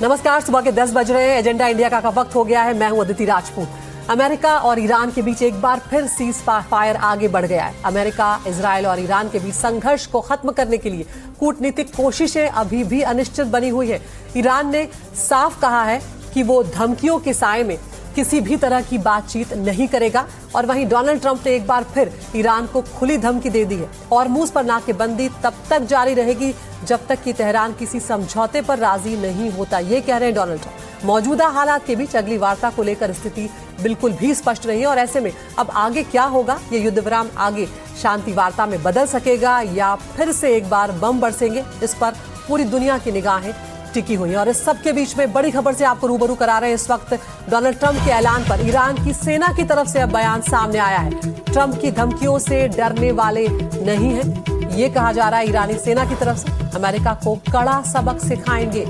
नमस्कार, सुबह के 10 बज रहे हैं। एजेंडा इंडिया का वक्त हो गया है। मैं हूं अदिति राजपूत। अमेरिका और ईरान के बीच एक बार फिर सीज फायर आगे बढ़ गया है। अमेरिका, इजरायल और ईरान के बीच संघर्ष को खत्म करने के लिए कूटनीतिक कोशिशें अभी भी अनिश्चित बनी हुई है। ईरान ने साफ कहा है कि वो धमकियों के साए में किसी भी तरह की बातचीत नहीं करेगा और वहीं डोनाल्ड ट्रंप ने एक बार फिर ईरान को खुली धमकी दे दी है। हॉर्मूज पर नाकेबंदी तब तक जारी रहेगी जब तक कि तेहरान किसी समझौते पर राजी नहीं होता, ये कह रहे हैं डोनाल्ड ट्रंप। मौजूदा हालात के बीच अगली वार्ता को लेकर स्थिति बिल्कुल भी स्पष्ट नहीं है और ऐसे में अब आगे क्या होगा, ये युद्ध विराम आगे शांति वार्ता में बदल सकेगा या फिर से एक बार बम बरसेंगे, इस पर पूरी दुनिया की निगाहें टिकी हुई है। और इस सबके बीच में बड़ी खबर से आपको रूबरू करा रहे हैं इस वक्त। डोनाल्ड ट्रंप के ऐलान पर ईरान की सेना की तरफ से अब बयान सामने आया है। ट्रंप की धमकियों से डरने वाले नहीं हैं, ये कहा जा रहा है ईरानी सेना की तरफ से। अमेरिका को कड़ा सबक सिखाएंगे।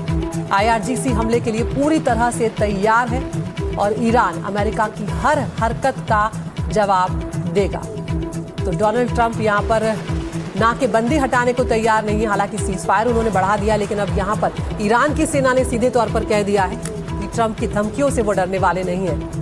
आईआरजीसी हमले के लिए पूरी तरह से तैयार है और ईरान अमेरिका की हर हरकत का जवाब देगा। तो डोनाल्ड ट्रंप यहाँ पर नाकेबंदी हटाने को तैयार नहीं है। हालांकि सीज फायर उन्होंने बढ़ा दिया, लेकिन अब यहाँ पर ईरान की सेना ने सीधे तौर पर कह दिया है कि ट्रंप की धमकियों से वो डरने वाले नहीं हैं।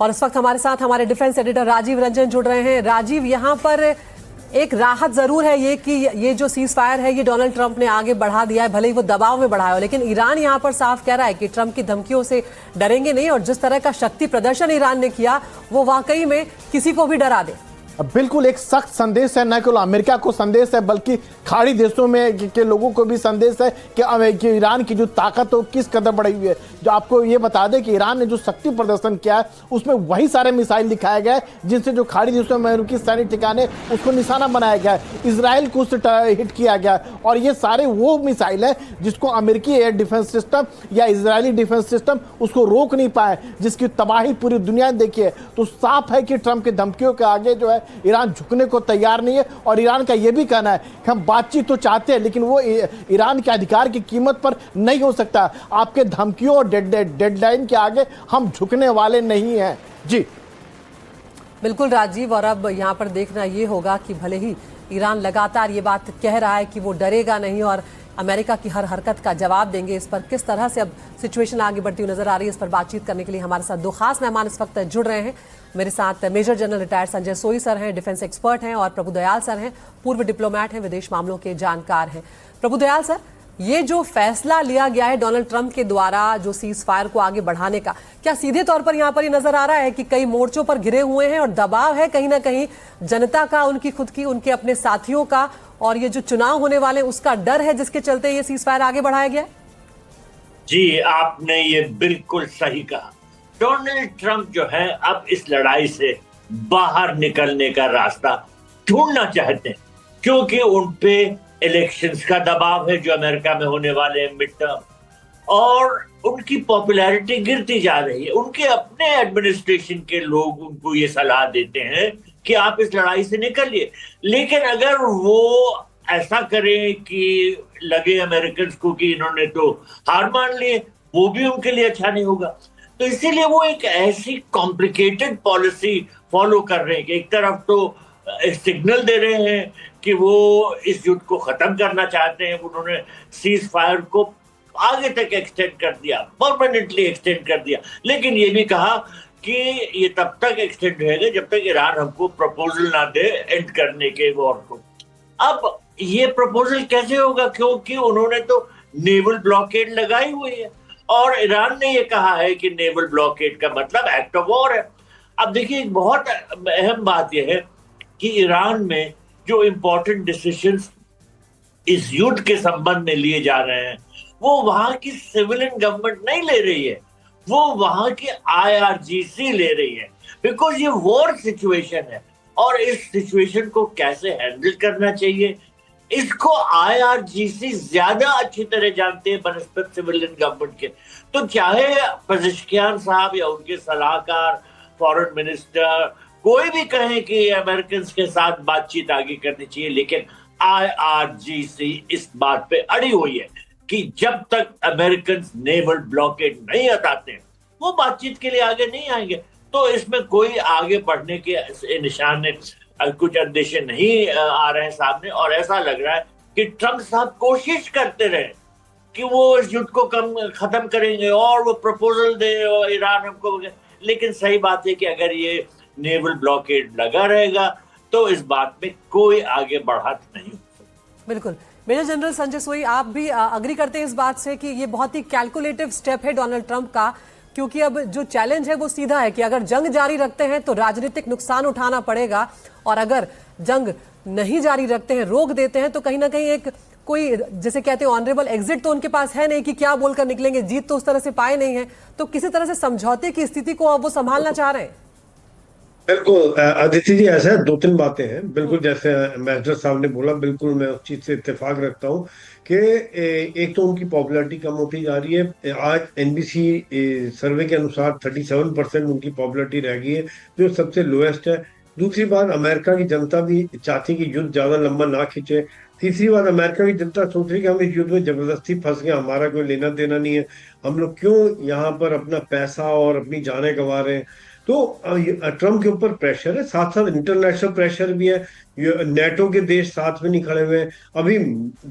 और इस वक्त हमारे साथ हमारे डिफेंस एडिटर राजीव रंजन जुड़ रहे हैं। राजीव, यहाँ पर एक राहत जरूर है ये कि ये जो सीज फायर है ये डोनाल्ड ट्रंप ने आगे बढ़ा दिया है, भले ही वो दबाव में बढ़ाया हो, लेकिन ईरान यहाँ पर साफ कह रहा है कि ट्रंप की धमकियों से डरेंगे नहीं और जिस तरह का शक्ति प्रदर्शन ईरान ने किया वो वाकई में किसी को भी डरा दे। बिल्कुल एक सख्त संदेश है, न केवल अमेरिका को संदेश है बल्कि खाड़ी देशों में के लोगों को भी संदेश है कि ईरान की जो ताकत हो किस कदर बढ़ी हुई है। जो आपको ये बता दें कि ईरान ने जो शक्ति प्रदर्शन किया है उसमें वही सारे मिसाइल दिखाया गया है जिनसे जो खाड़ी देशों में अमेरिकी सैनिक ठिकाने उसको निशाना बनाया गया है। इसराइल को उससे हिट किया गया और ये सारे वो मिसाइल है जिसको अमेरिकी एयर डिफेंस सिस्टम या इसराइली डिफेंस सिस्टम उसको रोक नहीं पाए, जिसकी तबाही पूरी दुनिया ने देखी है। तो साफ है कि ट्रंप की धमकियों के आगे जो है ईरान झुकने को तैयार नहीं है और ईरान का यह भी कहना है कि हम बातचीत तो चाहते हैं लेकिन वो ईरान के अधिकार की कीमत पर नहीं हो सकता। आपके धमकियों और डेडलाइन के आगे हम झुकने वाले नहीं हैं। जी बिल्कुल राजीव, और अब यहाँ पर देखना ये होगा कि भले ही ईरान लगातार ये बात कह रहा है कि वो डरेगा नहीं और अमेरिका की हर हरकत का जवाब देंगे, इस पर किस तरह से अब सिचुएशन आगे बढ़ती हुई नजर आ रही है, इस पर बातचीत करने के लिए हमारे साथ दो खास मेहमान इस वक्त जुड़ रहे हैं। मेरे साथ मेजर जनरल रिटायर्ड संजय सोई सर हैं, डिफेंस एक्सपर्ट हैं, और प्रभुदयाल सर हैं, पूर्व डिप्लोमैट हैं, विदेश मामलों के जानकार हैं। प्रभुदयाल सर, ये जो फैसला लिया गया है डोनाल्ड ट्रंप के द्वारा जो सीज फायर को आगे बढ़ाने का, क्या सीधे तौर पर यहाँ पर ये नजर आ रहा है कि कई मोर्चों पर घिरे हुए हैं और दबाव है कहीं ना कहीं जनता का, उनकी खुद की, उनके अपने साथियों का, और ये जो चुनाव होने वाले उसका डर है जिसके चलते ये सीज फायर आगे बढ़ाया गया है? जी, आपने ये बिल्कुल सही कहा। डोनाल्ड ट्रंप जो है अब इस लड़ाई से बाहर निकलने का रास्ता ढूंढना चाहते हैं क्योंकि उन पे इलेक्शंस का दबाव है जो अमेरिका में होने वाले हैं मिड टर्म, और उनकी पॉपुलैरिटी गिरती जा रही है। उनके अपने एडमिनिस्ट्रेशन के लोग उनको ये सलाह देते हैं कि आप इस लड़ाई से निकलिए, लेकिन अगर वो ऐसा करें कि लगे अमेरिकन को कि इन्होंने तो हार मान लिए, वो भी उनके लिए अच्छा नहीं होगा। तो इसीलिए वो एक ऐसी कॉम्प्लिकेटेड पॉलिसी फॉलो कर रहे हैं कि एक तरफ तो सिग्नल दे रहे हैं कि वो इस युद्ध को खत्म करना चाहते हैं, उन्होंने सीज फायर को आगे तक एक्सटेंड कर दिया, परमानेंटली एक्सटेंड कर दिया, लेकिन ये भी कहा कि ये तब तक एक्सटेंड रहेगा जब तक ईरान हमको प्रपोजल ना दे एंड करने के वॉर को। अब ये प्रपोजल कैसे होगा, क्योंकि उन्होंने तो नेवल ब्लॉकेड लगाई हुई है और ईरान ने ये कहा है कि नेवल ब्लॉकेड का मतलब एक्ट ऑफ वॉर है। अब देखिए, एक बहुत अहम बात यह है कि ईरान में जो इंपॉर्टेंट डिसीजंस इस युद्ध के संबंध में लिए जा रहे हैं वो वहां की सिविलियन गवर्नमेंट नहीं ले रही है, वो वहां की आईआरजीसी ले रही है, बिकॉज ये वॉर सिचुएशन है और इस सिचुएशन को कैसे हैंडल करना चाहिए इसको आईआरजीसी ज्यादा अच्छी तरह जानते हैं बनस्पत सिविलियन गवर्नमेंट के। तो चाहे पेजेश्कियान साहब या उनके सलाहकार, फॉरेन मिनिस्टर कोई भी कहे कि अमेरिकन के साथ बातचीत आगे करनी चाहिए, लेकिन IRGC इस बात पे अड़ी हुई है कि जब तक अमेरिकन नेवल ब्लॉकेड नहीं हटाते वो बातचीत के लिए आगे नहीं आएंगे। तो इसमें कोई आगे बढ़ने के निशान कुछ अंदेशे नहीं आ रहे हैं सामने, और ऐसा लग रहा है कि ट्रंप साहब कोशिश करते रहे कि वो इस युद्ध को खत्म करेंगे और वो प्रपोजल दे और ईरान हमको, लेकिन सही बात है कि अगर ये नेवल ब्लॉकेड लगा रहेगा तो इस बात में कोई आगे बढ़त नहीं। बिल्कुल। मेजर जनरल संजय सोई, आप भी अग्री करते हैं इस बात से कि ये बहुत ही कैलकुलेटिव स्टेप है डोनाल्ड ट्रंप का, क्योंकि अब जो चैलेंज है वो सीधा है कि अगर जंग जारी रखते हैं तो राजनीतिक नुकसान उठाना पड़ेगा, और अगर जंग नहीं जारी रखते हैं, रोक देते हैं, तो कहीं ना कहीं एक कोई जैसे कहते हैं ऑनरेबल एग्जिट तो उनके पास है नहीं कि क्या बोलकर निकलेंगे, जीत तो उस तरह से पाए नहीं है, तो किसी तरह से समझौते की स्थिति को अब वो संभालना चाह रहे हैं। बिल्कुल अदिति जी, ऐसा है, दो तीन बातें हैं। बिल्कुल जैसे मैनेजर साहब ने बोला, बिल्कुल मैं उस चीज से इत्तेफाक रखता हूँ कि एक तो उनकी पॉपुलैरिटी कम होती जा रही है। आज एनबीसी सर्वे के अनुसार 37% उनकी पॉपुलैरिटी रह गई है, जो सबसे लोएस्ट है। दूसरी बात, अमेरिका की जनता भी चाहती कि युद्ध ज्यादा लंबा ना खींचे। तीसरी बात, अमेरिका की जनता सोच रही कि हम इस युद्ध में जबरदस्ती फंस गए, हमारा कोई लेना देना नहीं है, हम लोग क्यों यहाँ पर अपना पैसा और अपनी जानें गंवा रहे हैं। तो ट्रम्प के ऊपर प्रेशर है, साथ साथ इंटरनेशनल प्रेशर भी है। नेटो के देश साथ में नहीं खड़े हुए, अभी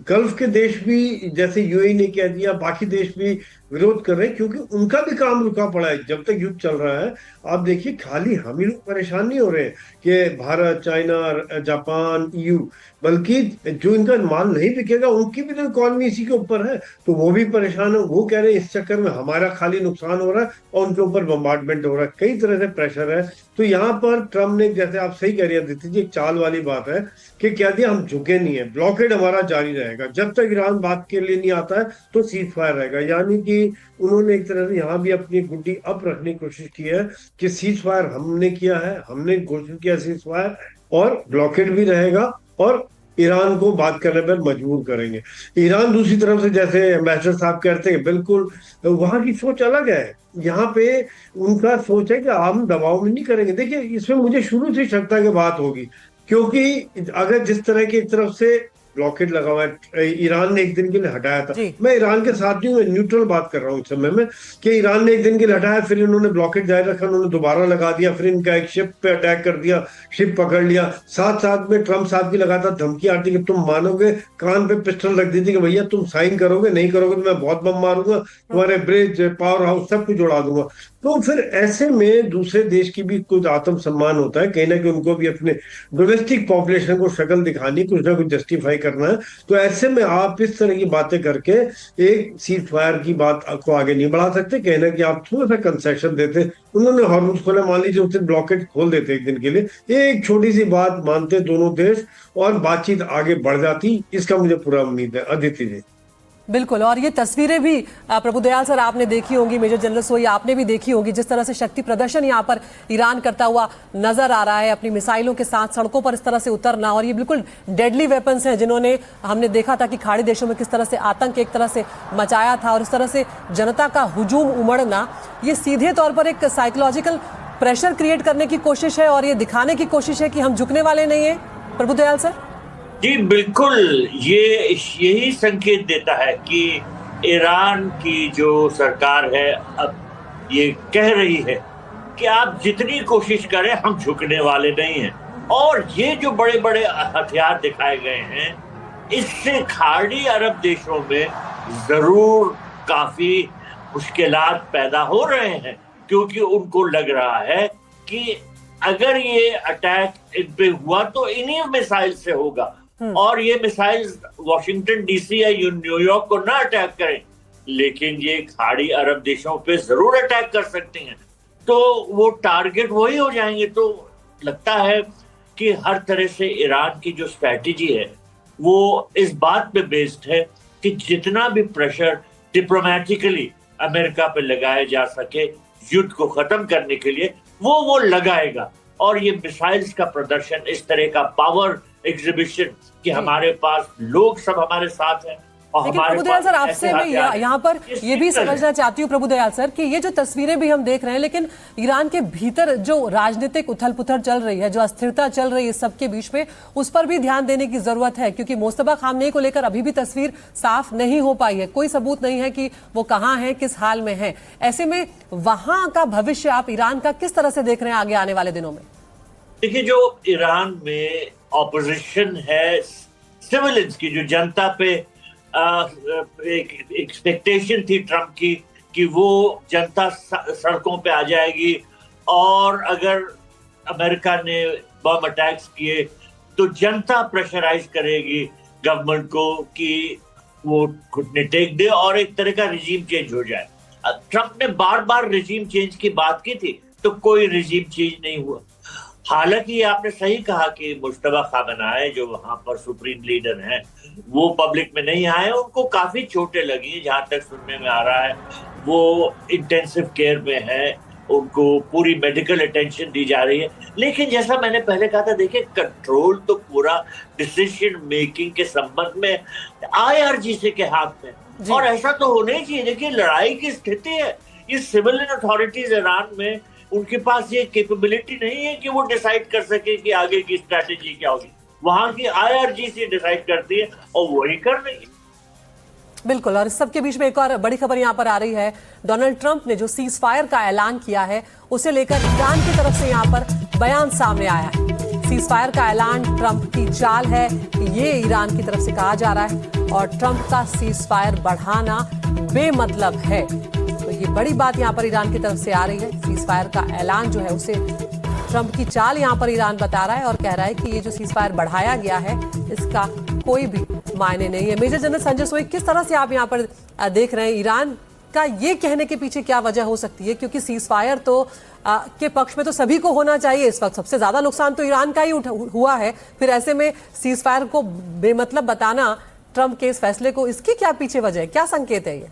गल्फ के देश भी जैसे यूएई ने कह दिया, बाकी देश भी विरोध कर रहे हैं, क्योंकि उनका भी काम रुका पड़ा है जब तक युद्ध चल रहा है। आप देखिए, खाली हम ही लोग परेशान नहीं हो रहे हैं कि भारत, चाइना, जापान, ईयू, बल्कि जो इनका माल नहीं बिकेगा उनकी भी तो इकॉनमी इसी के ऊपर है, तो वो भी परेशान है। वो कह रहे हैं इस चक्कर में हमारा खाली नुकसान हो रहा है और उनके ऊपर बम्बार्डमेंट हो रहा है, कई तरह से प्रेशर है। तो यहाँ पर ट्रम्प ने, जैसे आप सही कह रही है अदिति जी, एक चाल वाली बात है कि क्या दिया, हम झुके नहीं है, ब्लॉकेड हमारा जारी रहेगा जब तक ईरान बात के लिए नहीं आता है, तो सीज फायर रहेगा। यानी कि उन्होंने एक तरह से यहाँ भी अपनी गुड्डी अप रखने की कोशिश की है कि सीज फायर हमने किया है, हमने घोषित किया सीज फायर, और ब्लॉकेड भी रहेगा और ईरान को बात करने पर मजबूर करेंगे। ईरान दूसरी तरफ से, जैसे एम्बेसडर साहब कहते हैं, बिल्कुल वहां की सोच अलग है। यहाँ पे उनका सोच है कि हम दबाव में नहीं करेंगे। देखिए, इसमें मुझे शुरू से शक था कि बात होगी, क्योंकि अगर जिस तरह की एक तरफ से ब्लॉकेड लगा हुआ है, ईरान ने एक दिन के लिए हटाया था, मैं ईरान के साथ नहीं हूँ, न्यूट्रल बात कर रहा हूँ इस समय में, कि ईरान ने एक दिन के लिए हटाया, फिर इन्होंने ब्लॉकेड जारी रखा, उन्होंने दोबारा लगा दिया, फिर इनका एक शिप पे अटैक कर दिया, शिप पकड़ लिया। साथ साथ में ट्रम्प साहब की लगातार धमकी आती कि तुम मानोगे, कान पे पिस्टल रख दी थी कि भैया तुम साइन करोगे, नहीं करोगे तो मैं बहुत बम मारूंगा, तुम्हारे ब्रिज, पावर हाउस सब कुछ उड़ा दूंगा। तो फिर ऐसे में दूसरे देश की भी कुछ आत्मसम्मान होता है, कहीं ना कहीं उनको भी अपने डोमेस्टिक पॉपुलेशन को शक्ल दिखानी, कुछ ना कुछ जस्टिफाई करना है। तो ऐसे में आप इस तरह की बातें करके एक सीज फायर की बात को आगे नहीं बढ़ा सकते, कहना कि आप थोड़ा सा कंसेशन देते। उन्होंने हॉर्मुज खोला, मान लीजिए उस दिन ब्लॉकेट खोल देते एक दिन के लिए, एक छोटी सी बात मानते दोनों देश और बातचीत आगे बढ़ जाती, इसका मुझे पूरा उम्मीद है। अदिति जी, बिल्कुल। और ये तस्वीरें भी प्रभुदयाल सर आपने देखी होंगी, मेजर जनरल सोई आपने भी देखी होगी, जिस तरह से शक्ति प्रदर्शन यहाँ पर ईरान करता हुआ नजर आ रहा है, अपनी मिसाइलों के साथ सड़कों पर इस तरह से उतरना, और ये बिल्कुल डेडली वेपन्स हैं जिन्होंने, हमने देखा था कि खाड़ी देशों में किस तरह से आतंक एक तरह से मचाया था, और इस तरह से जनता का हुजूम उमड़ना, ये सीधे तौर पर एक साइकोलॉजिकल प्रेशर क्रिएट करने की कोशिश है और ये दिखाने की कोशिश है कि हम झुकने वाले नहीं है। प्रभुदयाल सर जी बिल्कुल, ये यही संकेत देता है कि ईरान की जो सरकार है अब ये कह रही है कि आप जितनी कोशिश करें हम झुकने वाले नहीं हैं, और ये जो बड़े बड़े हथियार दिखाए गए हैं इससे खाड़ी अरब देशों में जरूर काफी मुश्किलात पैदा हो रहे हैं, क्योंकि उनको लग रहा है कि अगर ये अटैक इन पे हुआ तो इन्हीं मिसाइल से होगा, और ये मिसाइल वॉशिंगटन डीसी या न्यूयॉर्क को ना अटैक करें, लेकिन ये खाड़ी अरब देशों पे जरूर अटैक कर सकते हैं, तो वो टारगेट वही हो जाएंगे। तो लगता है कि हर तरह से ईरान की जो स्ट्रैटेजी है वो इस बात पे बेस्ड है कि जितना भी प्रेशर डिप्लोमेटिकली अमेरिका पे लगाया जा सके युद्ध को खत्म करने के लिए, वो लगाएगा। और ये मिसाइल्स का प्रदर्शन, इस तरह का पावर एग्जीबिशन कि हमारे पास लोग सब हमारे साथ हैं, और लेकिन हमारे प्रभुदयाल सर, पास आपसे ऐसे मैं हथियार हैं। यहाँ पर ये भी सिंपल है। समझना चाहती हूँ प्रभुदयाल सर कि ये जो तस्वीरें भी हम देख रहे हैं, लेकिन ईरान के भीतर जो राजनीतिक उथल पुथल चल रही है, जो अस्थिरता चल रही है इस सबके बीच में, उस पर भी ध्यान देने की जरूरत है, क्योंकि मुस्तफा खामनेई को लेकर अभी भी तस्वीर साफ नहीं हो पाई है। कोई सबूत नहीं है कि वो कहाँ है, किस हाल में है। ऐसे में वहां का भविष्य आप ईरान का किस तरह से देख रहे हैं आगे आने वाले दिनों में? देखिए, जो ईरान में ऑपोजिशन है, सिविलियंस की, जो जनता पे एक एक्सपेक्टेशन थी ट्रम्प की कि वो जनता सड़कों पे आ जाएगी, और अगर अमेरिका ने बम अटैक्स किए तो जनता प्रेशराइज करेगी गवर्नमेंट को कि वो घुटने टेक दे और एक तरह का रिजीम चेंज हो जाए। ट्रम्प ने बार बार रिजीम चेंज की बात की थी, तो कोई रिजीम चेंज नहीं हुआ। हालांकि आपने सही कहा कि मुश्तबा खामनेई जो वहां पर सुप्रीम लीडर हैं, वो पब्लिक में नहीं आए, उनको काफी चोटें लगी, जहां तक सुनने में आ रहा है। वो इंटेंसिव केयर में है, उनको पूरी मेडिकल अटेंशन दी जा रही है। लेकिन जैसा मैंने पहले कहा था, देखिए, कंट्रोल तो पूरा डिसीजन मेकिंग के संबंध में IRGC के हाथ में, और ऐसा तो होना ही चाहिए। देखिए, लड़ाई की स्थिति है, ये सिविलियन अथॉरिटीज ईरान में, उनके पास ये कैपेबिलिटी नहीं है कि वो डिसाइड कर सके कि आगे की स्ट्रैटेजी क्या होगी। वहां की IRGC डिसाइड करती है और वही कर रही है। बिल्कुल, और इस सबके बीच में एक और बड़ी खबर यहाँ पर आ रही है। डोनाल्ड ट्रंप ने जो सीज फायर का ऐलान किया है, उसे लेकर ईरान की तरफ से यहाँ पर बयान सामने आया है। सीज फायर का ऐलान ट्रंप की चाल है, ये ईरान की तरफ से कहा जा रहा है, और ट्रंप का सीज फायर बढ़ाना बेमतलब है। तो ये बड़ी बात यहाँ पर ईरान की तरफ से आ रही है। सीज फायर का ऐलान जो है उसे ट्रंप की चाल यहाँ पर ईरान बता रहा है, और कह रहा है कि ये जो सीज फायर बढ़ाया गया है, इसका कोई भी मायने नहीं है। मेजर जनरल संजय सोई, किस तरह से आप यहाँ पर देख रहे हैं ईरान का ये कहने के पीछे क्या वजह हो सकती है? क्योंकि सीज फायर तो के पक्ष में तो सभी को होना चाहिए। इस वक्त सबसे ज्यादा नुकसान तो ईरान का ही हुआ है, फिर ऐसे में सीज फायर को बेमतलब बताना ट्रंप के इस फैसले को, इसकी क्या पीछे वजह है, क्या संकेत है ये?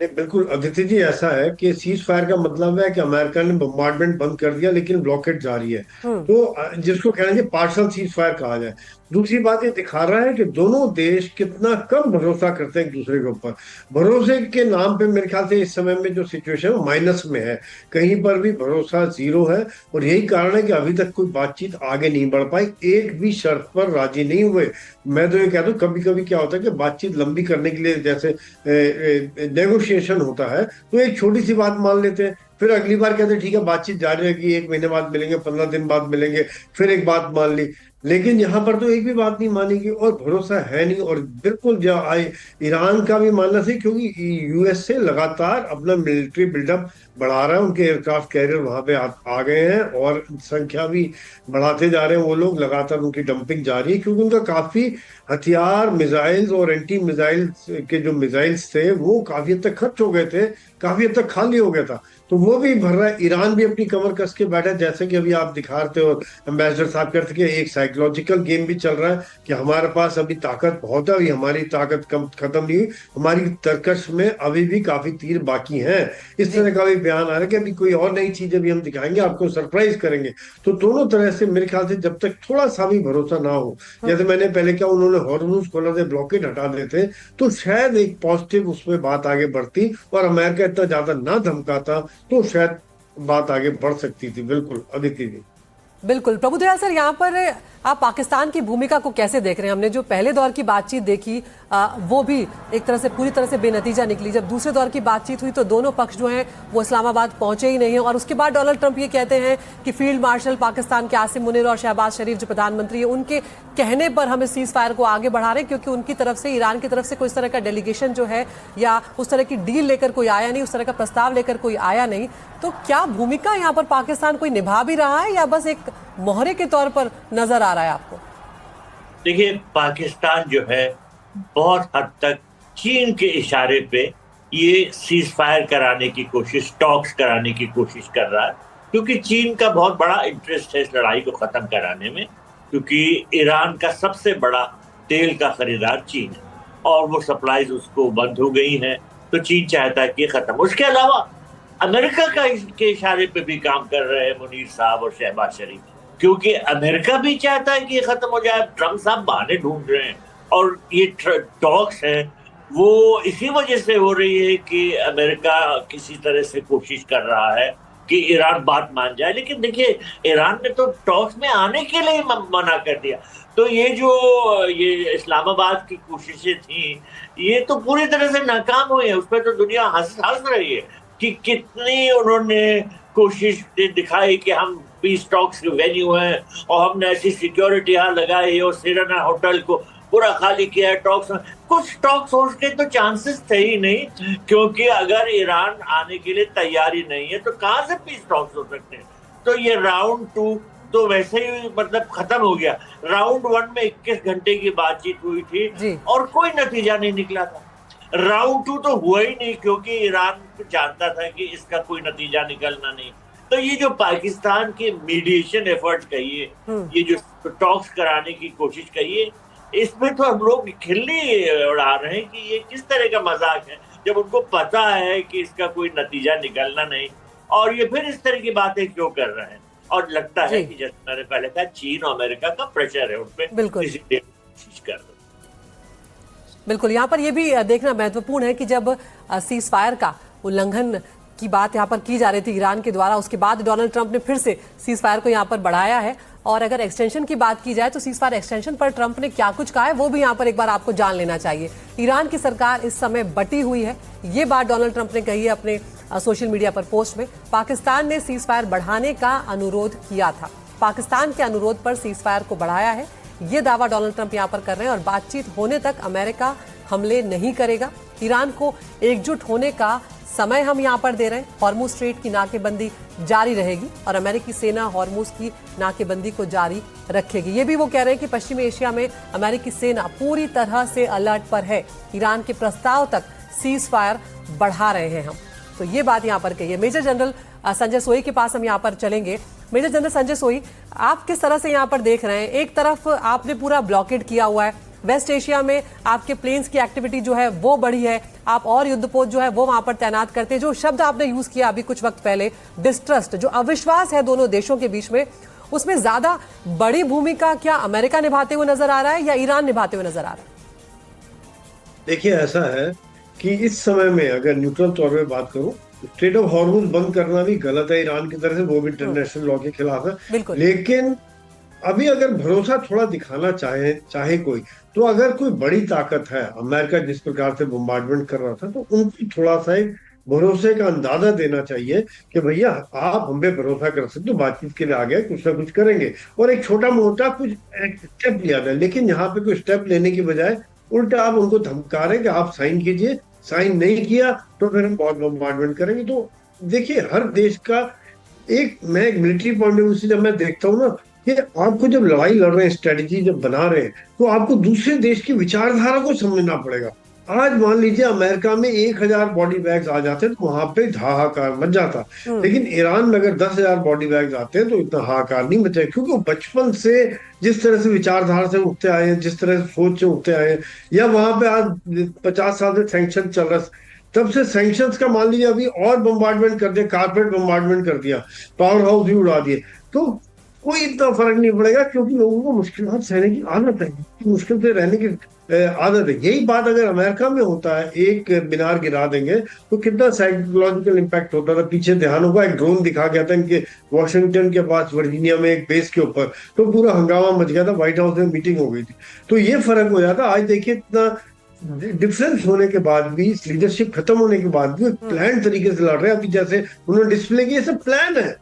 बिल्कुल अदिति जी, ऐसा है कि सीज फायर का मतलब है कि अमेरिका ने बम्बार्डमेंट बंद कर दिया, लेकिन ब्लॉकेट जारी है, तो जिसको कहना चाहिए पार्शल सीज फायर कहा जाए। दूसरी बात ये दिखा रहा है कि दोनों देश कितना कम भरोसा करते हैं एक दूसरे के ऊपर। भरोसे के नाम पे मेरे ख्याल से इस समय में जो सिचुएशन है वो माइनस में है, कहीं पर भी भरोसा जीरो है, और यही कारण है कि अभी तक कोई बातचीत आगे नहीं बढ़ पाई, एक भी शर्त पर राजी नहीं हुए। मैं तो ये कहता हूँ, कभी कभी क्या होता है कि बातचीत लंबी करने के लिए जैसे नेगोशिएशन होता है, तो एक छोटी सी बात मान लेते हैं, फिर अगली बार कहते हैं ठीक है बातचीत जारी रहेगी, 1 महीने बाद मिलेंगे, 15 दिन बाद मिलेंगे, फिर एक बात मान ली। लेकिन यहाँ पर तो एक भी बात नहीं मानेगी और भरोसा है नहीं। और बिल्कुल जो ईरान का भी मानना सही, क्योंकि USA लगातार अपना मिलिट्री बिल्डअप बढ़ा रहा है, उनके एयरक्राफ्ट कैरियर वहां पे आ गए हैं और संख्या भी बढ़ाते जा रहे हैं। वो लोग लगातार उनकी डंपिंग जारी है, क्योंकि उनका काफी हथियार, मिसाइल्स और एंटी मिसाइल के जो मिसाइल्स थे वो काफी हद तक खर्च हो गए थे, काफी हद तक खाली हो गया था, तो वो भी भर रहा है। ईरान भी अपनी कमर कस के बैठा है, जैसे कि अभी आप दिखा रहे हो, एम्बेसडर साहब कहते हैं कि एक साइकोलॉजिकल गेम भी चल रहा है कि हमारे पास अभी ताकत बहुत है, अभी हमारी ताकत खत्म नहीं हुई, हमारी तरकश में अभी भी काफी तीर बाकी हैं। इस तरह का भी बयान आ रहा है कि अभी कोई और नई चीजें भी हम दिखाएंगे, आपको सरप्राइज करेंगे। तो दोनों तरह से मेरे ख्याल से जब तक थोड़ा सा भी भरोसा ना हो, जैसे मैंने पहले कहा, उन्होंने हॉर्मुज़ खोला थे, ब्लॉकेड हटा देते, तो शायद एक पॉजिटिव उसमें बात आगे बढ़ती और अमेरिका इतना ज्यादा ना धमकाता, तो शायद बात आगे बढ़ सकती थी। बिल्कुल अदिति जी। बिल्कुल प्रभुदयाल सर, यहाँ पर आप पाकिस्तान की भूमिका को कैसे देख रहे हैं? हमने जो पहले दौर की बातचीत देखी वो भी एक तरह से पूरी तरह से बेनतीजा निकली। जब दूसरे दौर की बातचीत हुई तो दोनों पक्ष जो हैं वो इस्लामाबाद पहुंचे ही नहीं हैं, और उसके बाद डोनाल्ड ट्रंप ये कहते हैं कि फील्ड मार्शल पाकिस्तान के आसिम मुनीर और शहबाज शरीफ जो प्रधानमंत्री है, उनके कहने पर हम इस सीज फायर को आगे बढ़ा रहे हैं, क्योंकि उनकी तरफ से, ईरान की तरफ से कोई इस तरह का डेलीगेशन जो है या उस तरह की डील लेकर कोई आया नहीं, उस तरह का प्रस्ताव लेकर कोई आया नहीं। तो क्या भूमिका यहाँ पर पाकिस्तान कोई निभा भी रहा है या बस एक मोहरे के तौर पर नजर आ रहा है आपको? देखिए, पाकिस्तान जो है बहुत हद तक चीन के इशारे पे ये सीज फायर कराने की कोशिश, टॉक्स कराने की कोशिश कर रहा है, क्योंकि चीन का बहुत बड़ा इंटरेस्ट है इस लड़ाई को खत्म कराने में, क्योंकि ईरान का सबसे बड़ा तेल का खरीदार चीन है और वो सप्लाईज उसको बंद हो गई हैं, तो चीन चाहता है कि ये खत्म। उसके अलावा अमेरिका के इशारे पे भी काम कर रहे हैं मुनीर साहब और शहबाज शरीफ, क्योंकि अमेरिका भी चाहता है कि ये खत्म हो जाए। ट्रंप साहब बहाने ढूंढ रहे हैं, और ये टॉक्स हैं वो इसी वजह से हो रही है कि अमेरिका किसी तरह से कोशिश कर रहा है कि ईरान बात मान जाए। लेकिन देखिए, ईरान ने तो टॉक्स में आने के लिए मना कर दिया। तो ये इस्लामाबाद की कोशिशें थी, ये तो पूरी तरह से नाकाम हुई है। उस पर तो दुनिया हंस रही है कि कितनी उन्होंने कोशिश दिखाई कि हम पीस टॉक्स के वेन्यू हैं और हमने ऐसी सिक्योरिटी यहाँ लगाई और सिरेना होटल को पूरा खाली किया है। कुछ टॉक्स के तो चांसेस थे ही नहीं, क्योंकि अगर ईरान आने के लिए तैयारी नहीं है तो कहां से पीस टॉक्स हो सकते हैं। तो ये राउंड 2 तो वैसे ही मतलब खत्म हो गया। राउंड 1 में 21 घंटे की बातचीत हुई थी और कोई नतीजा नहीं निकला था। राउंड 2 तो हुआ ही नहीं, क्योंकि ईरान जानता था कि इसका कोई नतीजा निकलना नहीं। तो ये जो पाकिस्तान के मीडिएशन एफर्ट्स कहिए, ये जो टॉक्स कराने की कोशिश कहिए, इसमें तो हम लोग खिल्ली उड़ा रहे हैं कि ये किस तरह का मजाक है, जब उनको पता है कि इसका कोई नतीजा निकलना नहीं, और ये फिर इस तरह की बातें क्यों कर रहे हैं। और लगता है कि जैसे मैंने पहले कहा, चीन और अमेरिका का प्रेशर है उन पर, इसीलिए कोशिश कर रहे हैं। बिल्कुल, यहाँ पर यह भी देखना महत्वपूर्ण है कि जब सीज फायर का उल्लंघन की बात यहाँ पर की जा रही थी ईरान के द्वारा, उसके बाद डोनाल्ड ट्रंप ने फिर से सीज फायर को यहाँ पर बढ़ाया है। और अगर एक्सटेंशन की बात की जाए तो सीज फायर एक्सटेंशन पर ट्रंप ने क्या कुछ कहा है वो भी यहाँ पर एक बार आपको जान लेना चाहिए। ईरान की सरकार इस समय बटी हुई है, ये बात डोनाल्ड ट्रंप ने कही है अपने सोशल मीडिया पर पोस्ट में। पाकिस्तान ने सीज फायर बढ़ाने का अनुरोध किया था, पाकिस्तान के अनुरोध पर सीज फायर को बढ़ाया है, ये दावा डोनाल्ड ट्रंप यहाँ पर कर रहे हैं। और बातचीत होने तक अमेरिका हमले नहीं करेगा, ईरान को एकजुट होने का समय हम यहाँ पर दे रहे हैं। हॉर्मुज स्ट्रेट की नाकेबंदी जारी रहेगी और अमेरिकी सेना हॉर्मुज की नाकेबंदी को जारी रखेगी। ये भी वो कह रहे हैं कि पश्चिमी एशिया में अमेरिकी सेना पूरी तरह से अलर्ट पर है, ईरान के प्रस्ताव तक सीज फायर बढ़ा रहे हैं हम। तो ये बात यहाँ पर कही है। मेजर जनरल संजय सोई के पास हम यहाँ पर चलेंगे। मेजर जनरल संजय सोई, आप किस तरह से यहाँ पर देख रहे हैं? एक तरफ आपने पूरा ब्लॉकेड किया हुआ है, वेस्ट एशिया में आपके प्लेन्स की एक्टिविटी जो है वो बढ़ी है, आप और युद्धपोत जो है वो वहां पर तैनात करते हैं। जो शब्द आपने यूज किया अभी कुछ वक्त पहले, डिस्ट्रस्ट, जो अविश्वास है दोनों देशों के बीच में, उसमें ज्यादा बड़ी भूमिका क्या अमेरिका निभाते हुए नजर आ रहा है या ईरान निभाते हुए नजर आ रहा है? देखिए, ऐसा है कि इस समय में अगर न्यूट्रल तौर पे बात करूं, स्ट्रेट ऑफ हॉर्मुज बंद करना भी गलत है ईरान की तरफ से, वो भी इंटरनेशनल लॉ के खिलाफ है। लेकिन अभी अगर भरोसा थोड़ा दिखाना चाहे कोई, तो अगर कोई बड़ी ताकत है, अमेरिका जिस प्रकार से बम्बार्डमेंट कर रहा था, तो उनको थोड़ा सा एक भरोसे का अंदाजा देना चाहिए कि भैया आप हम पे भरोसा कर सकते हो, बातचीत के लिए आ गए, कुछ ना कुछ करेंगे, और एक छोटा मोटा कुछ स्टेप लिया जाए। लेकिन यहाँ पे कोई स्टेप लेने की बजाय उल्टा आप उनको धमका रहे कि आप साइन कीजिए, साइन नहीं किया तो फिर हम बहुत बम्बार्डमेंट करेंगे। तो देखिए, हर देश का मैं एक मिलिट्री पॉइंट ऑफ व्यू से जब मैं देखता हूँ ना, कि आपको जब लड़ाई लड़ रहे हैं, स्ट्रेटेजी जब बना रहे हैं, तो आपको दूसरे देश की विचारधारा को समझना पड़ेगा। आज मान लीजिए अमेरिका में 1000 बॉडी बैग्स आ जाते तो वहां पे हाहाकार मच जाता, लेकिन ईरान में अगर 10,000 बॉडी बैग्स आते हैं तो इतना हाहाकार नहीं मचा, क्योंकि वो बचपन से जिस तरह से विचारधारा से उठते आए हैं, जिस तरह से सोच से उठते आए हैं, या वहां पे आज 50 साल से सैंक्शन चल रहा है, तब से सैंक्शंस का मान लीजिए अभी और बम्बार्डमेंट कर दिया, कारपेट बम्बार्डमेंट कर दिया, पावर हाउस भी उड़ा दिए, तो कोई इतना फर्क नहीं पड़ेगा, क्योंकि लोगों को मुश्किल सहने की आदत है, मुश्किल से रहने की आदत है। यही बात अगर अमेरिका में होता है, एक मीनार गिरा देंगे तो कितना साइकोलॉजिकल इम्पैक्ट होता था। पीछे ध्यान होगा, एक ड्रोन दिखा गया था इनके वॉशिंगटन के पास, वर्जीनिया में एक बेस के ऊपर, तो पूरा हंगामा मच गया था, व्हाइट हाउस में मीटिंग हो गई थी, तो ये फर्क हो जाता। आज देखिए, इतना डिफरेंस होने के बाद भी, लीडरशिप खत्म होने के बाद भी प्लान तरीके से लड़ रहे हैं। अभी जैसे उन्होंने डिस्प्ले किया, सब प्लान है,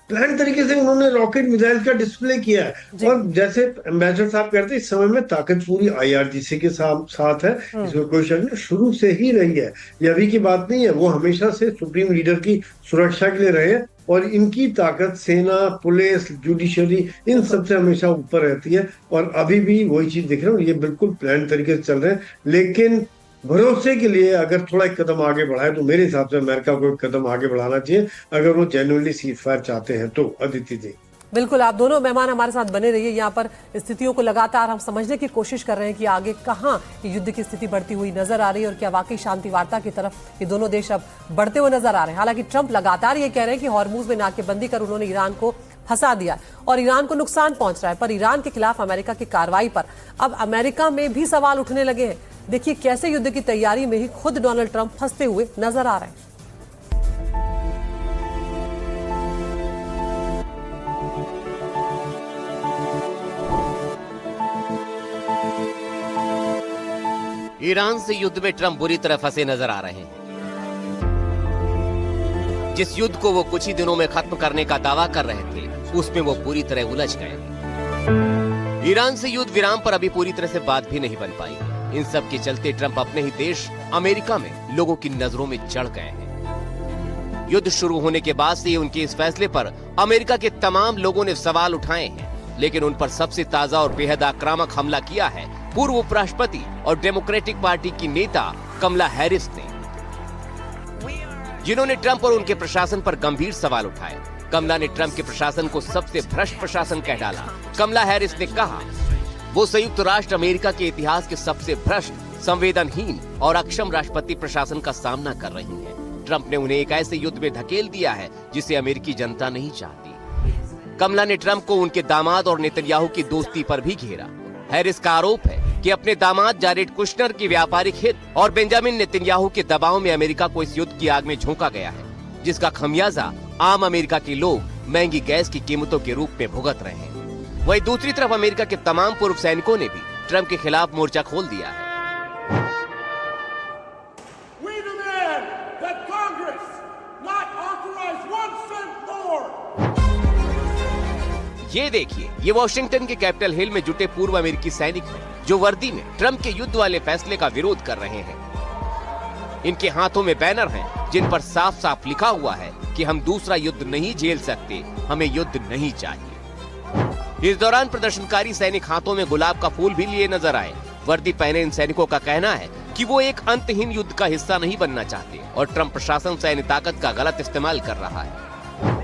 प्लान तरीके से उन्होंने रॉकेट मिसाइल का डिस्प्ले किया है। और जैसे एम्बेसडर साहब कहते हैं, इस समय में ताकत पूरी IRGC के साथ है, इसमें कोई शक नहीं, शुरू से ही रही है, ये अभी की बात नहीं है, वो हमेशा से सुप्रीम लीडर की सुरक्षा के लिए रहे हैं, और इनकी ताकत सेना, पुलिस, जुडिशरी, इन सबसे हमेशा ऊपर रहती है, और अभी भी वही चीज दिख रहे हो, ये बिल्कुल प्लान तरीके से चल रहे हैं। लेकिन भरोसे के लिए अगर थोड़ा एक कदम आगे बढ़ाए तो मेरे हिसाब से अमेरिका को एक कदम आगे बढ़ाना चाहिए, अगर वो जेन्युइनली सीज फायर चाहते हैं तो। अदिति जी, बिल्कुल, आप दोनों मेहमान हमारे साथ बने रहिए। यहाँ पर स्थितियों को लगातार हम समझने की कोशिश कर रहे हैं कि आगे कहाँ युद्ध की स्थिति बढ़ती हुई नजर आ रही है और क्या वाकई शांति वार्ता की तरफ ये दोनों देश अब बढ़ते हुए नजर आ रहे हैं। हालांकि ट्रंप लगातार ये कह रहे हैं कि हॉर्मुज में नाकेबंदी कर उन्होंने ईरान को फंसा दिया है और ईरान को नुकसान पहुंच रहा है। पर ईरान के खिलाफ अमेरिका की कार्रवाई पर अब अमेरिका में भी सवाल उठने लगे हैं। देखिए कैसे युद्ध की तैयारी में ही खुद डोनाल्ड ट्रंप फंसते हुए नजर आ रहे हैं। ईरान से युद्ध में ट्रंप बुरी तरह फंसे नजर आ रहे हैं। जिस युद्ध को वो कुछ ही दिनों में खत्म करने का दावा कर रहे थे, उसमें वो पूरी तरह उलझ गए। ईरान से युद्ध विराम पर अभी पूरी तरह से बात भी नहीं बन पाई। इन सब के चलते ट्रंप अपने ही देश अमेरिका में लोगों की नजरों में चढ़ गए हैं। युद्ध शुरू होने के बाद से उनके इस फैसले पर अमेरिका के तमाम लोगों ने सवाल उठाए हैं, लेकिन उन पर सबसे ताजा और बेहद आक्रामक हमला किया है पूर्व उपराष्ट्रपति और डेमोक्रेटिक पार्टी की नेता कमला हैरिस ने, जिन्होंने ट्रंप और उनके प्रशासन पर गंभीर सवाल उठाए। कमला ने ट्रंप के प्रशासन को सबसे भ्रष्ट प्रशासन कह डाला। कमला हैरिस ने कहा वो संयुक्त राष्ट्र अमेरिका के इतिहास के सबसे भ्रष्ट, संवेदनहीन और अक्षम राष्ट्रपति प्रशासन का सामना कर रही हैं। ट्रंप ने उन्हें एक ऐसे युद्ध में धकेल दिया है जिसे अमेरिकी जनता नहीं चाहती। कमला ने ट्रंप को उनके दामाद और नेतन्याहू की दोस्ती पर भी घेरा। हैरिस का आरोप है कि अपने दामाद जारेड कुश्नर की व्यापारिक हित और बेंजामिन नेतन्याहू के दबाव में अमेरिका को इस युद्ध की आग में झोंका गया है, जिसका खमियाजा आम अमेरिका के लोग महंगी गैस की कीमतों के रूप में भुगत रहे हैं। वहीं दूसरी तरफ अमेरिका के तमाम पूर्व सैनिकों ने भी ट्रंप के खिलाफ मोर्चा खोल दिया है। ये देखिए, ये वॉशिंगटन के कैपिटल हिल में जुटे पूर्व अमेरिकी सैनिक हैं, जो वर्दी में ट्रंप के युद्ध वाले फैसले का विरोध कर रहे हैं। इनके हाथों में बैनर हैं, जिन पर साफ साफ लिखा हुआ है कि हम दूसरा युद्ध नहीं झेल सकते, हमें युद्ध नहीं चाहिए। इस दौरान प्रदर्शनकारी सैनिक हाथों में गुलाब का फूल भी लिए नजर आए। वर्दी पहने इन सैनिकों का कहना है कि वो एक अंतहीन युद्ध का हिस्सा नहीं बनना चाहते और ट्रंप प्रशासन सैन्य ताकत का गलत इस्तेमाल कर रहा है।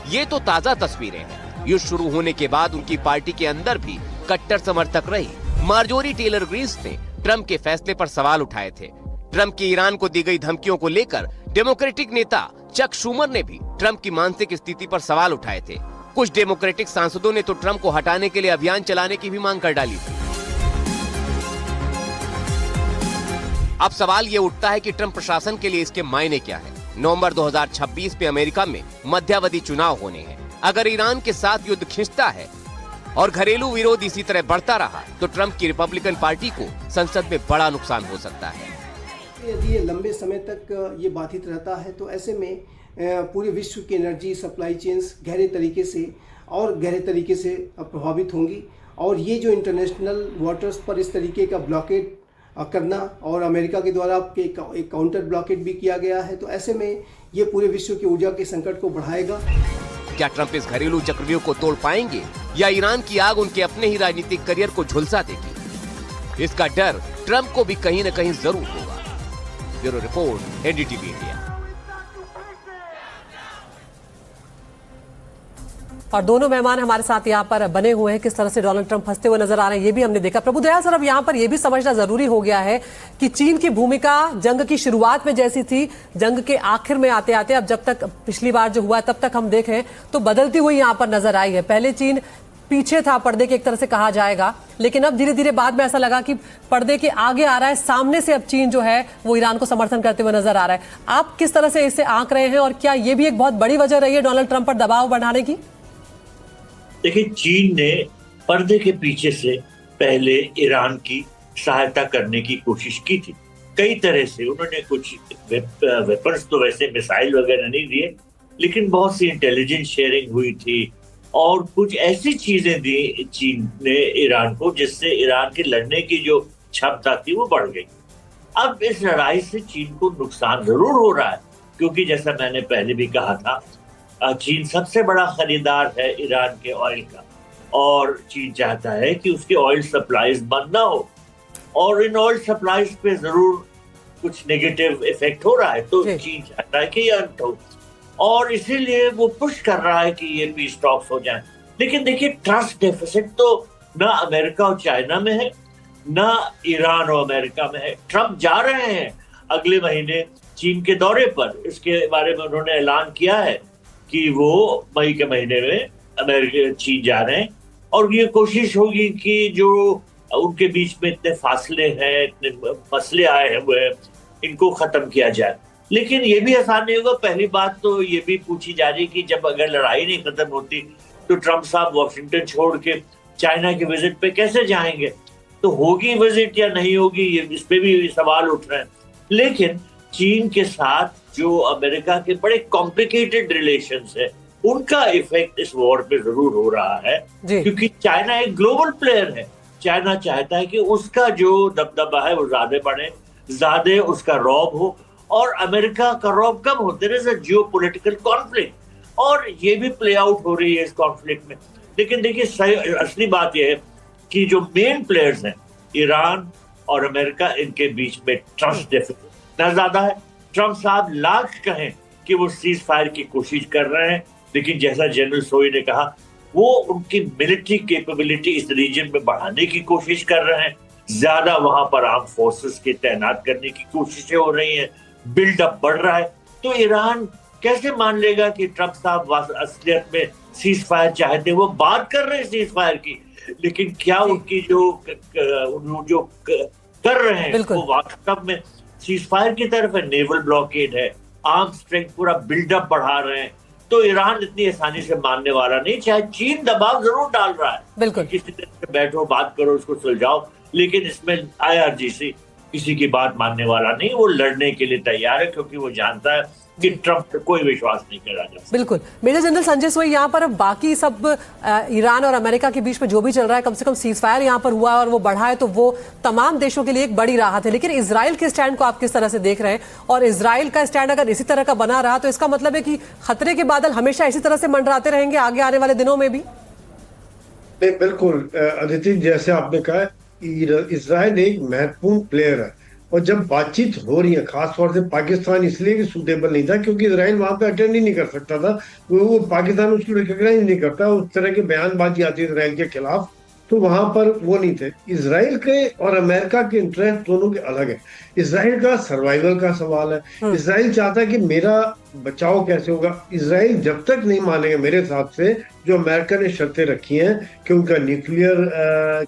ये तो ताजा तस्वीरें हैं। युद्ध शुरू होने के बाद उनकी पार्टी के अंदर भी कट्टर समर्थक रही मार्जोरी टेलर ग्रीन्स ने ट्रंप के फैसले पर सवाल उठाए थे। ट्रंप की ईरान को दी गई धमकियों को लेकर डेमोक्रेटिक नेता चक शूमर ने भी ट्रंप की मानसिक स्थिति पर सवाल उठाए थे। कुछ डेमोक्रेटिक सांसदों ने तो ट्रंप को हटाने के लिए अभियान चलाने की भी मांग कर डाली थी। अब सवाल ये उठता है कि ट्रंप प्रशासन के लिए इसके मायने क्या है। नवंबर 2026 में अमेरिका में मध्यावधि चुनाव होने हैं। अगर ईरान के साथ युद्ध खिंचता है और घरेलू विरोध इसी तरह बढ़ता रहा तो ट्रंप की रिपब्लिकन पार्टी को संसद में बड़ा नुकसान हो सकता है। यदि ये लंबे समय तक ये बाधित रहता है तो ऐसे में पूरे विश्व की एनर्जी सप्लाई चेन्स गहरे तरीके से प्रभावित होंगी और ये जो इंटरनेशनल वाटर्स पर इस तरीके का ब्लॉकेड करना और अमेरिका के द्वारा एक काउंटर ब्लॉकेड भी किया गया है, तो ऐसे में ये पूरे विश्व की ऊर्जा के संकट को बढ़ाएगा। क्या ट्रंप इस घरेलू चक्रव्यूह को तोड़ पाएंगे या ईरान की आग उनके अपने ही राजनीतिक करियर को झुलसा देगी? इसका डर ट्रंप को भी कहीं न कहीं जरूर होगा। Bureau report, NDTV India. और दोनों मेहमान हमारे साथ यहाँ पर बने हुए हैं, किस तरह से डोनाल्ड ट्रंप फंसते हुए नजर आ रहे हैं ये भी हमने देखा। प्रभुदयाल सर, अब यहाँ पर ये भी समझना जरूरी हो गया है कि चीन की भूमिका जंग की शुरुआत में जैसी थी, जंग के आखिर में आते आते अब जब तक पिछली बार जो हुआ तब तक हम देखें तो बदलती हुई यहाँ पर नजर आई है। पहले चीन पीछे था, पर्दे के एक तरह से कहा जाएगा, लेकिन अब धीरे धीरे बाद में ऐसा लगा कि पर्दे के आगे आ रहा है, सामने से अब चीन जो है वो ईरान को समर्थन करते हुए नजर आ रहा है। आप किस तरह से इसे आंक रहे हैं और क्या ये भी एक बहुत बड़ी वजह रही है डोनाल्ड ट्रंप पर दबाव बढ़ाने की? देखिए, चीन ने पर्दे के पीछे से पहले ईरान की सहायता करने की कोशिश की थी कई तरह से। उन्होंने कुछ वेपन्स तो वैसे मिसाइल वगैरह नहीं दिए, लेकिन बहुत सी इंटेलिजेंस शेयरिंग हुई थी और कुछ ऐसी चीजें दी चीन ने ईरान को जिससे ईरान के लड़ने की जो क्षमता थी वो बढ़ गई। अब इस लड़ाई से चीन को नुकसान जरूर हो रहा है, क्योंकि जैसा मैंने पहले भी कहा था, चीन सबसे बड़ा खरीदार है ईरान के ऑयल का और चीन चाहता है कि उसके ऑयल सप्लाईज बंद ना हो और इन ऑयल सप्लाईज पे जरूर कुछ नेगेटिव इफेक्ट हो रहा है, तो चीन चाहता है कि ये अंत हो और इसीलिए वो पुश कर रहा है कि ये पीस टॉक्स हो जाए। लेकिन देखिए, ट्रस्ट डेफिसिट तो ना अमेरिका और चाइना में है ना ईरान और अमेरिका में है। ट्रंप जा रहे हैं अगले महीने चीन के दौरे पर, इसके बारे में उन्होंने ऐलान किया है कि वो मई के महीने में अमेरिका चीन जा रहे हैं, और ये कोशिश होगी कि जो उनके बीच में इतने फासले हैं, इतने मसले आए हैं, वो इनको खत्म किया जाए। लेकिन ये भी आसान नहीं होगा। पहली बात तो ये भी पूछी जा रही कि जब अगर लड़ाई नहीं खत्म होती तो ट्रंप साहब वॉशिंगटन छोड़ के चाइना के विजिट पे कैसे जाएंगे? तो होगी विजिट या नहीं होगी, ये इस पे भी सवाल उठ रहे हैं। लेकिन चीन के साथ जो अमेरिका के बड़े कॉम्प्लिकेटेड रिलेशंस है, उनका इफेक्ट इस वॉर पे जरूर हो रहा है, क्योंकि चाइना एक ग्लोबल प्लेयर है। चाइना चाहता है कि उसका जो दबदबा है वो ज्यादा बढ़े, ज्यादा उसका रौब हो, और अमेरिका का रौब कम हो। There is a geopolitical conflict, और ये भी प्ले आउट हो रही है इस कॉन्फ्लिक्ट में। लेकिन देखिए, असली बात यह है कि जो मेन प्लेयर्स हैं, ईरान और अमेरिका, इनके बीच में ट्रस्ट डेफिसिट इतना ज्यादा है। ट्रंप साहब लाख कहें कि वो सीज फायर की कोशिश कर रहे हैं, लेकिन जैसा जनरल सोई ने कहा, वो उनकी मिलिट्री कैपेबिलिटी इस रीजन में बढ़ाने की कोशिश कर रहे हैं। ज्यादा वहां पर आर्म फोर्सेस के तैनात करने की कोशिशें हो रही हैं, बिल्डअप बढ़ रहा है। तो ईरान कैसे मान लेगा कि ट्रंप साहब असलियत में सीज फायर चाहते हैं? वो बात कर रहे हैं सीज फायर की, लेकिन क्या उनकी जो कर रहे हैं वो वास्तव में सीज फायर की तरफ है? नेवल ब्लॉकेड है, आर्म स्ट्रेंथ पूरा बिल्डअप बढ़ा रहे हैं। तो ईरान इतनी आसानी से मानने वाला नहीं, चाहे चीन दबाव जरूर डाल रहा है, बिल्कुल, किसी तरह से बैठो, बात करो, उसको सुलझाओ, लेकिन इसमें IRGC किसी की बात मानने वाला नहीं। वो लड़ने के लिए तैयार है, क्योंकि वो जानता है कि ट्रंप पे कोई विश्वास नहीं करा जा सकता। बिल्कुल। मेजर जनरल संजय सोई, यहाँ पर अब बाकी सब ईरान और अमेरिका के बीच में जो भी चल रहा है, कम से कम सीज फायर यहाँ पर हुआ है और वो बढ़ा है, तो वो तमाम देशों के लिए एक बड़ी राहत है। लेकिन इजराइल के स्टैंड को आप किस तरह से देख रहे हैं? और इजराइल का स्टैंड अगर इसी तरह का बना रहा तो इसका मतलब है कि खतरे के बादल हमेशा इसी तरह से मंडराते रहेंगे आगे आने वाले दिनों में भी? बिल्कुल अदिति, जैसे आपने कहा, इजराइल एक महत्वपूर्ण प्लेयर है, और जब बातचीत हो रही है, खासतौर से पाकिस्तान इसलिए भी सूटेबल नहीं था क्योंकि इजराइल वहां पे अटेंड ही नहीं कर सकता था, वो पाकिस्तान उसको रिकॉग्नाइज नहीं करता, उस तरह के बयानबाजी आती है इजराइल के खिलाफ, तो वहां पर वो नहीं थे। इजराइल के और अमेरिका के इंटरेस्ट दोनों के अलग है। इजराइल का सर्वाइवल का सवाल है। इजराइल चाहता है कि मेरा बचाव कैसे होगा। इजराइल जब तक नहीं मानेगा, मेरे हिसाब से, जो अमेरिका ने शर्तें रखी हैं कि उनका न्यूक्लियर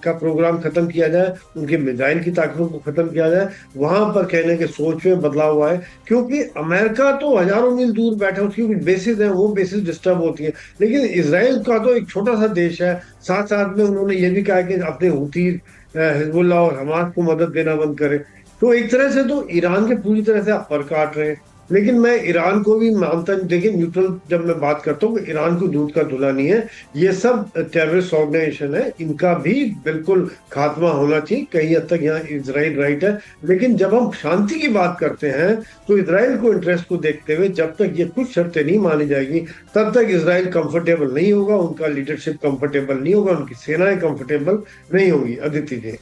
का प्रोग्राम खत्म किया जाए, उनके मिसाइल की ताकतों को खत्म किया जाए, वहां पर कहने के सोच में बदलाव हुआ है। क्योंकि अमेरिका तो हजारों मील दूर बैठा, उसकी बेसिस है, वो बेसिस डिस्टर्ब होती है। लेकिन इजराइल का तो एक छोटा सा देश है। साथ साथ में उन्होंने ये भी कहा कि अपने हूती, हिजबुल्लाह और हमास को मदद देना बंद करे। तो एक तरह से तो ईरान के पूरी तरह से आप पर काट रहे हैं। लेकिन मैं ईरान को भी मानता हूं, देखिए न्यूट्रल जब मैं बात करता हूँ, ईरान को दूध का धुला नहीं है। ये सब टेररिस्ट ऑर्गेनाइजेशन है, इनका भी बिल्कुल खात्मा होना चाहिए। कई हद तक यहाँ इजराइल राइट है। लेकिन जब हम शांति की बात करते हैं तो इजराइल को इंटरेस्ट को देखते हुए जब तक ये कुछ शर्तें नहीं मानी जाएगी, तब तक इजराइल कंफर्टेबल नहीं होगा, उनका लीडरशिप कंफर्टेबल नहीं होगा, उनकी सेनाएं कंफर्टेबल नहीं होगी। अदिति जी,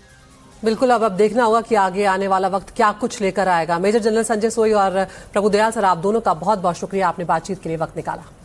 बिल्कुल, अब देखना होगा कि आगे आने वाला वक्त क्या कुछ लेकर आएगा। मेजर जनरल संजय सोई और प्रभुदयाल सर, आप दोनों का बहुत बहुत शुक्रिया, आपने बातचीत के लिए वक्त निकाला।